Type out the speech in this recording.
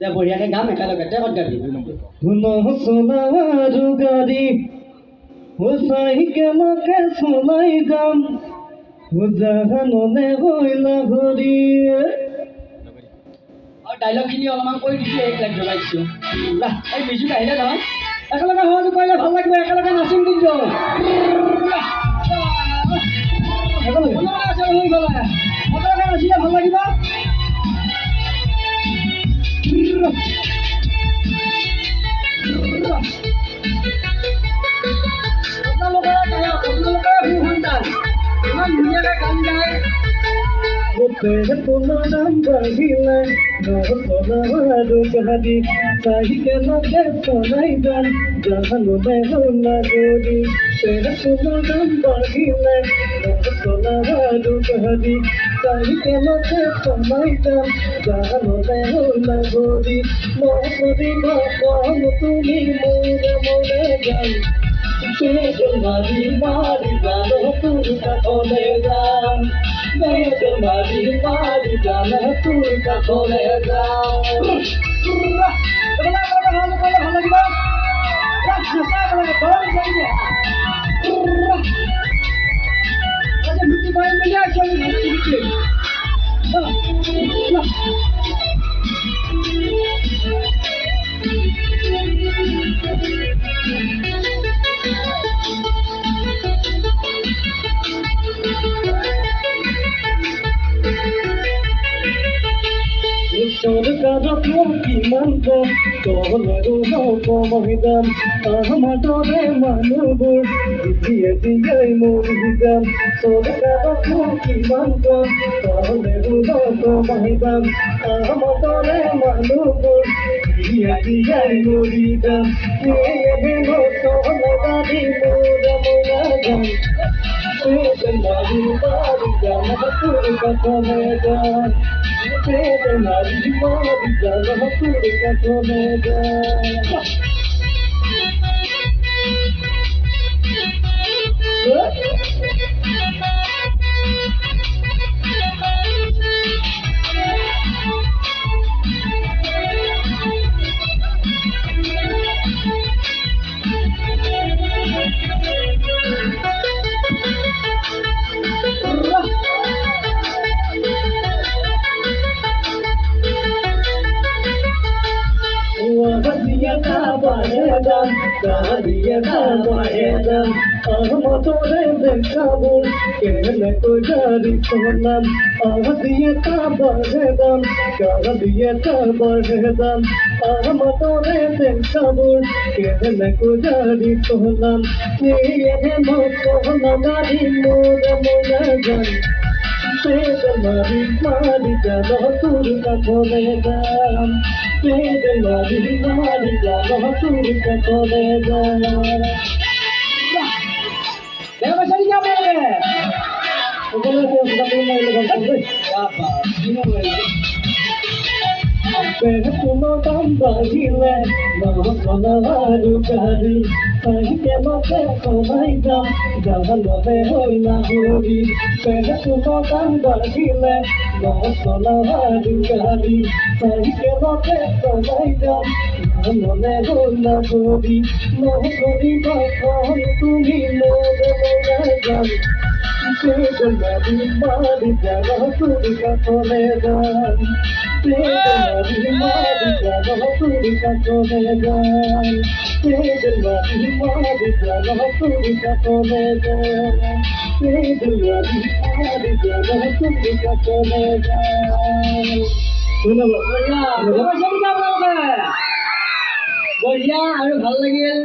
দে বঢ়িয়াকে গাম একেলগে তই ক'ত গাবি শুনো সোনাৰু গাড়ী চাইকেলকে চলাই যাম জাহাননে বইলা ঘড়ী আৰু ডাইলগখিনি অলপমান কৈ দিছোঁ এইবিলাক জনাই দিছোঁ এই বিজুক আহিলে নহয় একেলগে সহযোগ কৰিলে ভাল লাগিব একেলগে নাচিম কিন্তু একেলগে নাচিলে ভাল লাগিব ইমান ধুনীয়াকৈ গান গায় তোমাৰ নাম বাঢ়িলে সোনাৰু গাড়ী চাইকেলকে চলাই যাম জাহাননে বইলা ঘড়ী তোমাৰ নাম বাঢ়িলে সোনাৰু গাড়ী চাইকেলকে চলাই যাম জাহাননে বইলা ঘড়ী মই কৰিব কম তুমি মোৰে মোৰে গান মারি মারি জানো তোর কাছে যাম মারি মারি জানো তোর কাছে যাম সরকারক কিমান্ত তহলেরও নকমহিদাম আহমাদরে মানুবোৰ দিয়ে দিয়ে মৰিদাম সরকারক কিমান্ত তহলেরও নকমহিদাম আহমাদরে মানুহবোৰ দিয়ে দিয়ে মৰিদাম এহে নতহলাদি মোৰা মোৰা গান মারি মারি জানা তোর কাছে যাম মারি মারি জানা তোর কাছে যাম আহমদরে দেখাবুল কেনে তো গাড়ি সোনাম দিয়ে তা বাহেদাম গাড়া দিয়ে তা বাহেদাম আহমদরে দেখাবুল কেনে তো গাড়ি সোনাম নিয়ে মতো গাড়ি মোরা মোরা গান মারি মারি জানো তোর কাছে যাম মারি মারি জানো তোর কাছে যাম দেবাশালী যাব লাগে ওগুলো তো গান মাইলে তোমার দাম বাড়িলে সোনারু গাড়ি সাইকেলকে চলাই যাম জাহাননে বইলা ঘড়ী তোমার দাম বাড়িলে সোনারু গাড়ি সাইকেলকে চলাই যাম জাহাননে বইলা ঘড়ী কৰিব কম তুমি মোরে মোরা গান মারি মারি জানা তোর কাছে যাম মারি মারি জানা তোর কাছে যাম মারি মারি জানা তোর কাছে যাম মারি মারি জানা তোর কাছে যাম ধন্যবাদ দেবাশালী যাব লাগে বঢ়িয়া আৰু ভাল লাগিল